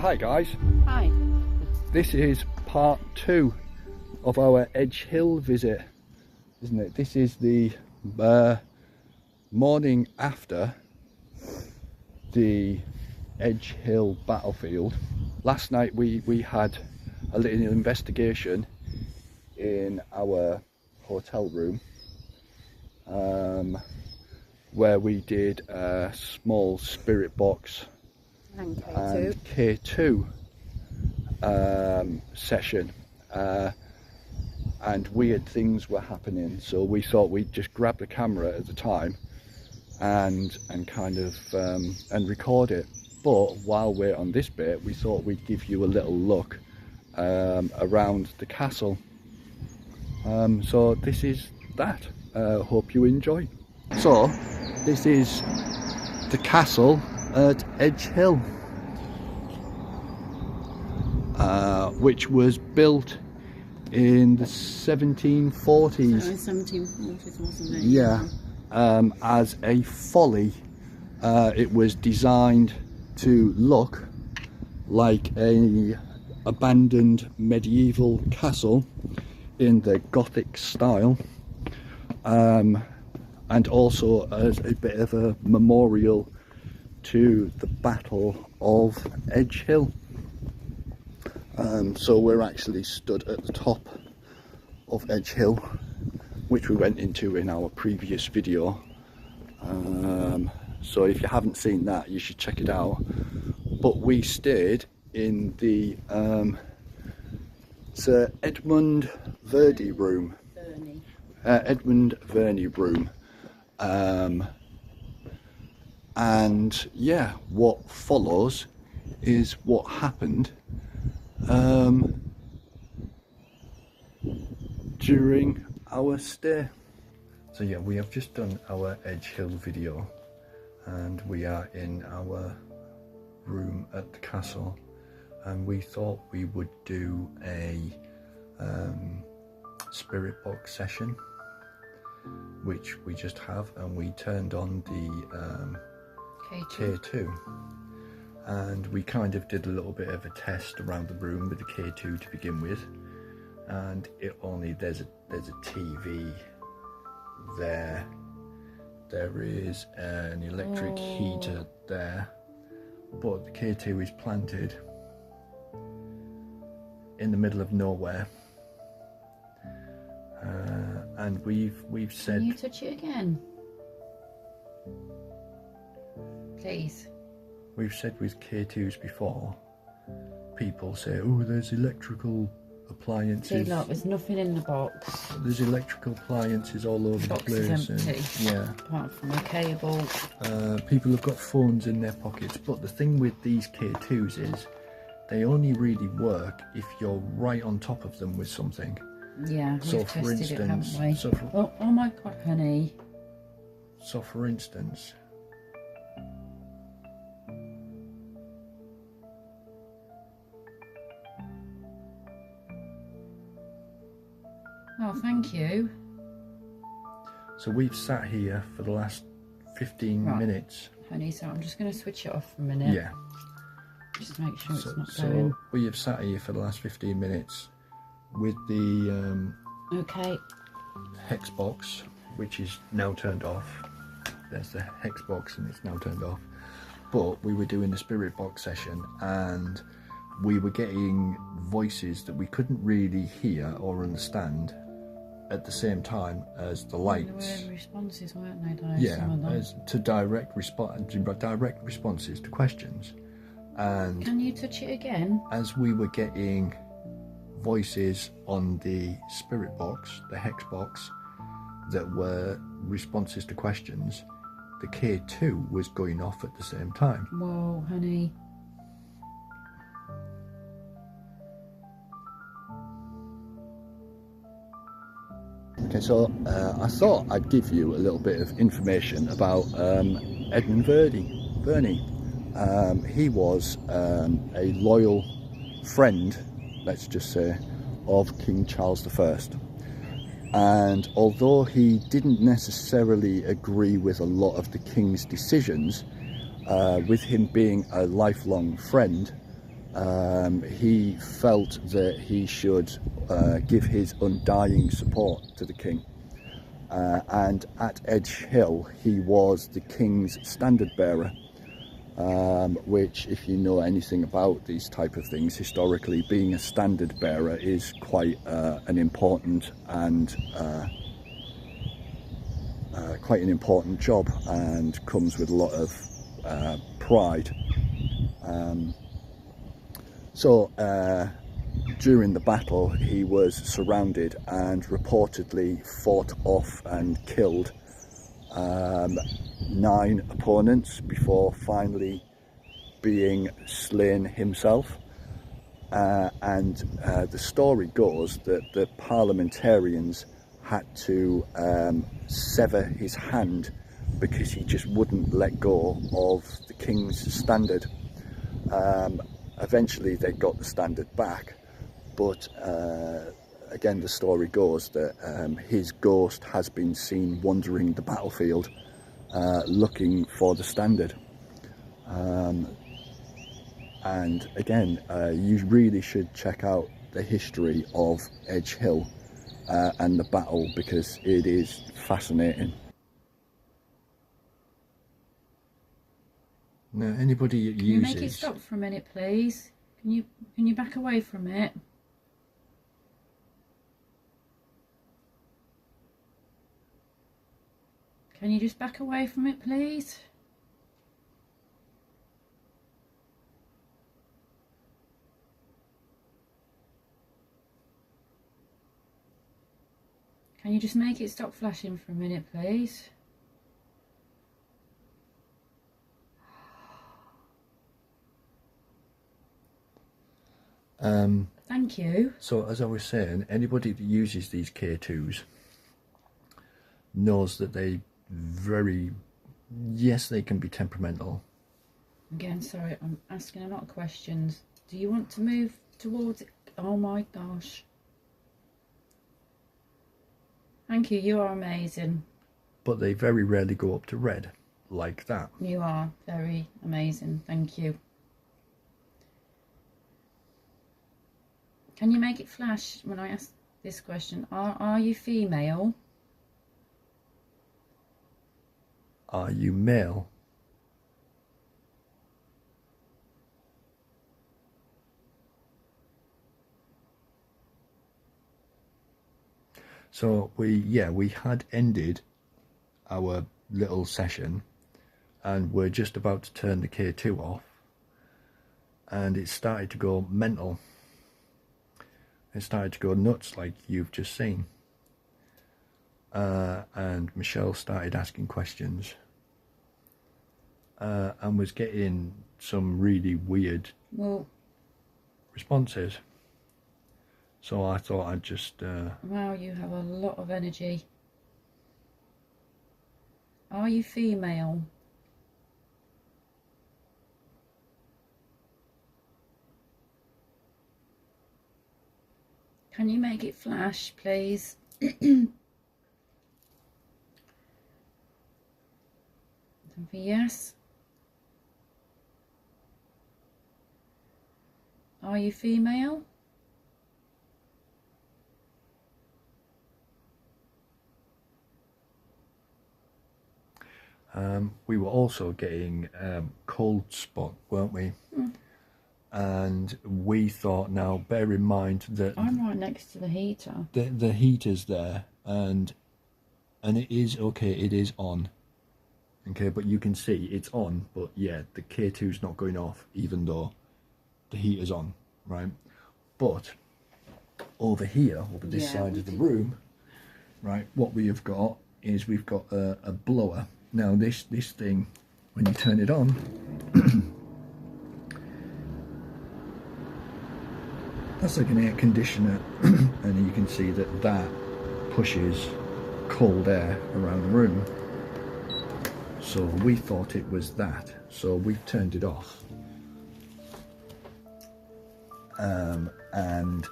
Hi guys. Hi. This is part 2 of our Edgehill visit, isn't it? This is the morning after the Edgehill battlefield. Last night we had a little investigation in our hotel room where we did a small spirit box And K2 session, and weird things were happening, so we thought we'd just grab the camera at the time and kind of and record it. But while we're on this bit, we thought we'd give you a little look around the castle. So this is that. Hope you enjoy. So this is the castle at Edgehill, which was built in the 1740s. So 1740s, wasn't it? Yeah, as a folly. It was designed to look like a abandoned medieval castle in the Gothic style, and also as a bit of a memorial to the Battle of Edgehill. So we're actually stood at the top of Edgehill, which we went into in our previous video. So if you haven't seen that, you should check it out. But we stayed in the Sir Edmund Verney Room. Edmund Verney Room. And yeah, what follows is what happened during our stay. So yeah, we have just done our Edgehill video and we are in our room at the castle, and we thought we would do a spirit box session, which we just have, and we turned on the K2, and we kind of did a little bit of a test around the room with the K2 to begin with, and it only there's a TV there, there is an electric heater there, but the K2 is planted in the middle of nowhere, and we've said. Can you touch it again, please? We've said with K2s before, people say, oh, there's electrical appliances. See, look, there's nothing in the box. There's electrical appliances all over the place. Box is empty, yeah. apart from a cable. People have got phones in their pockets, but the thing with these K2s is they only really work if you're right on top of them with something. Yeah, so we've for tested instance, it, haven't we? Oh my God, honey. So for instance, Oh, thank you. so we've sat here for the last 15 minutes. Honey, so I'm just going to switch it off for a minute. Yeah. Just to make sure it's not going. So we have sat here for the last 15 minutes with the Okay. hex box, which is now turned off. There's the hex box and it's now turned off. But we were doing the spirit box session and we were getting voices that we couldn't really hear or understand at the same time as the lights. There were responses, weren't they? Though, Yeah, some of them. as to direct responses to questions. And Can you touch it again? as we were getting voices on the spirit box, the hex box, that were responses to questions, the K2 was going off at the same time. Whoa, honey. Okay, so I thought I'd give you a little bit of information about Edmund Verney. He was a loyal friend, let's just say, of King Charles I. And although he didn't necessarily agree with a lot of the King's decisions, with him being a lifelong friend, he felt that he should give his undying support to the king. And at Edgehill, he was the king's standard bearer, which, if you know anything about these type of things historically, being a standard bearer is quite an important and quite an important job, and comes with a lot of pride. So during the battle, he was surrounded and reportedly fought off and killed 9 opponents before finally being slain himself. And the story goes that the parliamentarians had to sever his hand because he just wouldn't let go of the king's standard. Eventually they got the standard back, but again the story goes that his ghost has been seen wandering the battlefield looking for the standard. And again, you really should check out the history of Edgehill and the battle, because it is fascinating. Now, anybody that Can you uses... make it stop for a minute, please? Can you back away from it? Can you just back away from it, please? Can you just make it stop flashing for a minute, please? Thank you. So, as I was saying, anybody that uses these K2s knows that they yes, they can be temperamental. Again, sorry, I'm asking a lot of questions. Do you want to move towards it? Oh my gosh. Thank you, you are amazing. But they very rarely go up to red, like that. You are very amazing, thank you. Can you make it flash when I ask this question? Are you female? Are you male? So we had ended our little session and we're just about to turn the K2 off, and it started to go mental. It started to go nuts, like you've just seen. And Michelle started asking questions and was getting some really weird responses. So I thought I'd just... Wow, you have a lot of energy. Are you female? Can you make it flash, please? Yes. Are you female? We were also getting cold spot, weren't we? And we thought, now bear in mind that I'm right next to the heater. The heater's there, and it is okay, it is on. Okay, but you can see it's on, but yeah, the K2's not going off even though the heater's on, right? But over here, over this side of the room, right, what we have got is we've got a blower. Now this thing, when you turn it on, that's like an air conditioner, and you can see that pushes cold air around the room. So we thought it was that, so we turned it off. And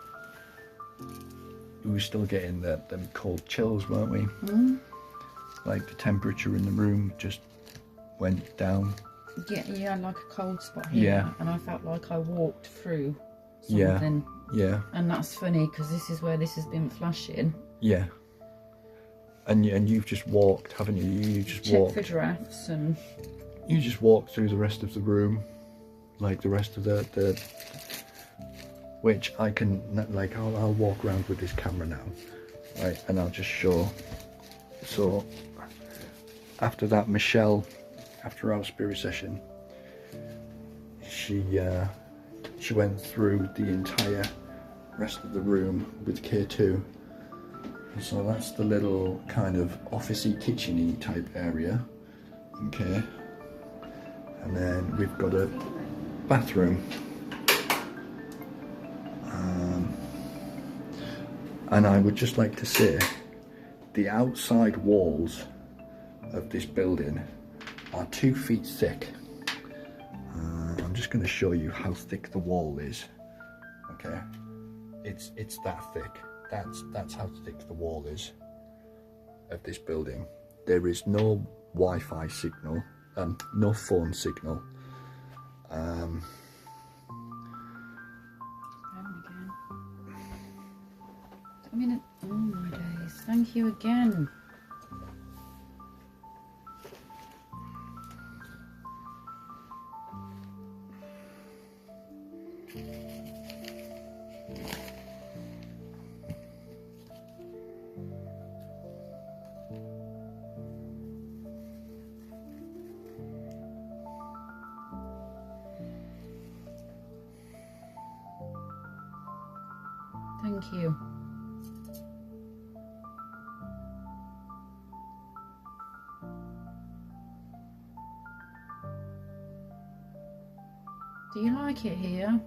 we were still getting them cold chills, weren't we? Like the temperature in the room just went down Yeah, like a cold spot here. Yeah. And I felt like I walked through Yeah. something. Yeah. And that's funny because this is where this has been flashing. Yeah. And you've just walked, haven't you? You just Check walked. for drafts and. You just walked through the rest of the room, like the rest of the which I can, like, I'll walk around with this camera now, right, and I'll just show. So after that, Michelle, after our spirit session, she went through the entire rest of the room with K2. So that's the little kind of officey, kitcheny type area, okay. And then we've got a bathroom. And I would just like to say, the outside walls of this building are 2 feet thick. I'm just going to show you how thick the wall is. Okay, it's that thick. That's how thick the wall is of this building. There is no Wi-Fi signal, no phone signal. I mean, oh my days! Thank you again. Thank you. Do you like it here?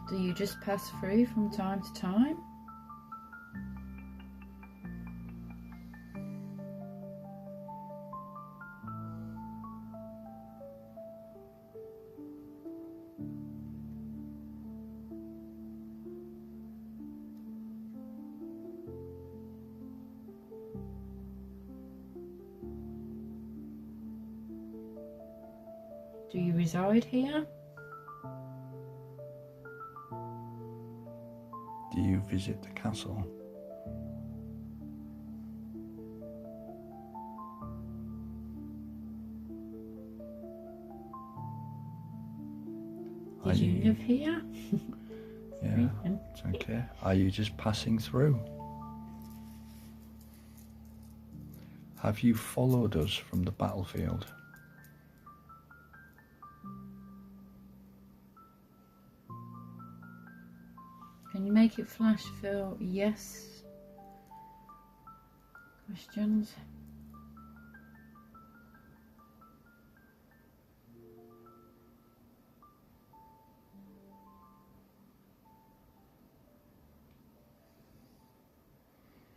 Do you just pass through from time to time? Do you reside here? Do you visit the castle? Did you live here? Yeah, it's okay. Are you just passing through? Have you followed us from the battlefield? Can you make it flash for yes questions?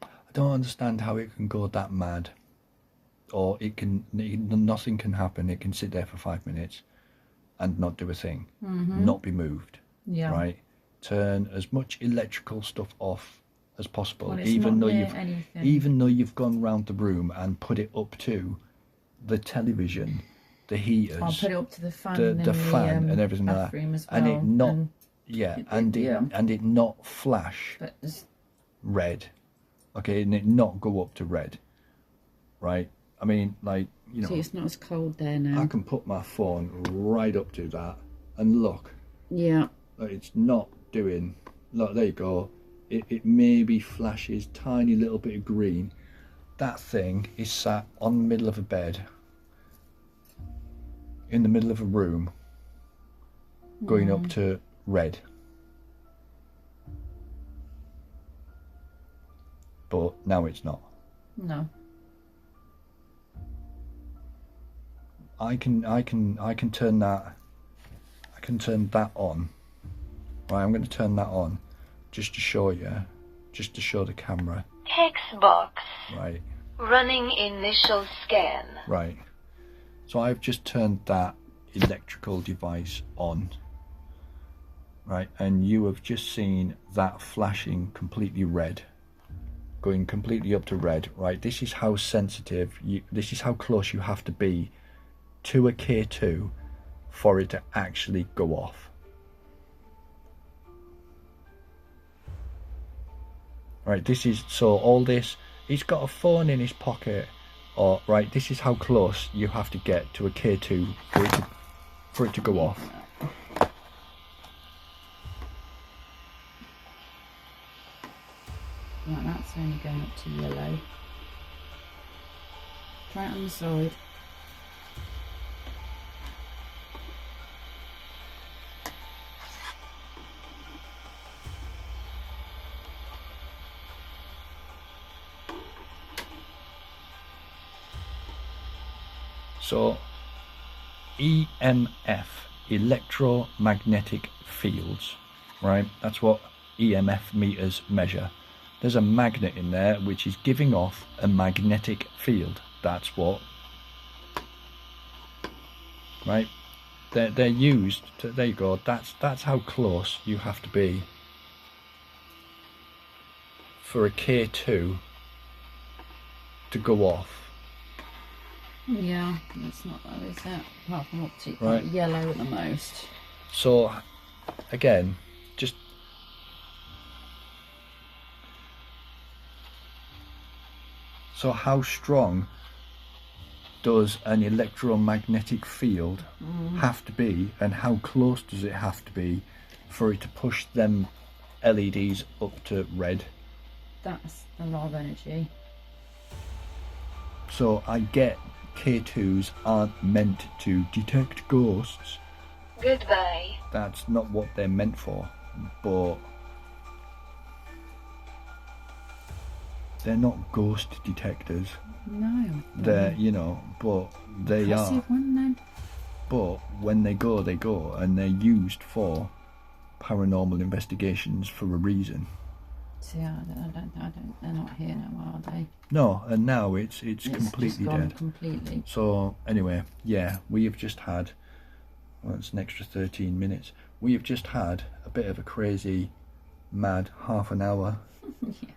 I don't understand how it can go that mad, or nothing can happen. It can sit there for 5 minutes and not do a thing, not be moved. Yeah. Right. Turn as much electrical stuff off as possible, Well, it's even not though near anything. even though you've gone round the room and put it up to the television, the heaters, I'll put it up to the fan, the fan and everything like that, bathroom as well. and it not and and it not flash but red, okay, and it not go up to red, right? I mean, like, you know, see, it's not as cold there now. I can put my phone right up to that and look. Yeah. Like, it's not doing. Look, there you go. It maybe flashes tiny little bit of green. That thing is sat on the middle of a bed, in the middle of a room, going up to red. But now it's not. No. I can turn that. I can turn that on. Right, I'm going to turn that on, just to show you, just to show the camera. Text box. Right. Running initial scan. Right. So I've just turned that electrical device on, right, and you have just seen that flashing completely red, going completely up to red, right? This is how sensitive this is how close you have to be to a K2 for it to actually go off. Right, this is, so all this, he's got a phone in his pocket, or right, this is how close you have to get to a K2 for it to go off. Right, that's only going up to yellow. Try it on the side. So EMF, electromagnetic fields, right? That's what EMF meters measure. There's a magnet in there which is giving off a magnetic field. That's what, right? They're used to, there you go, that's how close you have to be for a K2 to go off. Yeah, it's not though, is it? Apart from up to Right. yellow at the most. So again, just so how strong does an electromagnetic field have to be, and how close does it have to be for it to push them LEDs up to red? That's a lot of energy. So I get K2s aren't meant to detect ghosts. Goodbye. That's not what they're meant for, but they're not ghost detectors. No. They're, you know, but they Impressive are. one then. But when they go, and they're used for paranormal investigations for a reason. See, I don't, they're not here now, are they? No, and now it's It's completely just gone dead. completely. So anyway, yeah, we have just had, well, it's an extra 13 minutes. We have just had a bit of a crazy, mad half an hour. Yeah.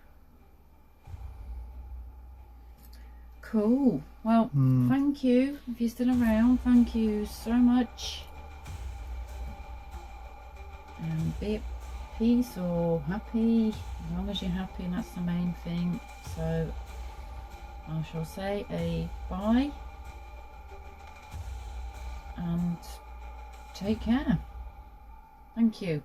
Cool. Well, thank you. If you're still around, thank you so much. Be at peace or happy, as long as you're happy, and that's the main thing. So I shall say a bye and take care. Thank you.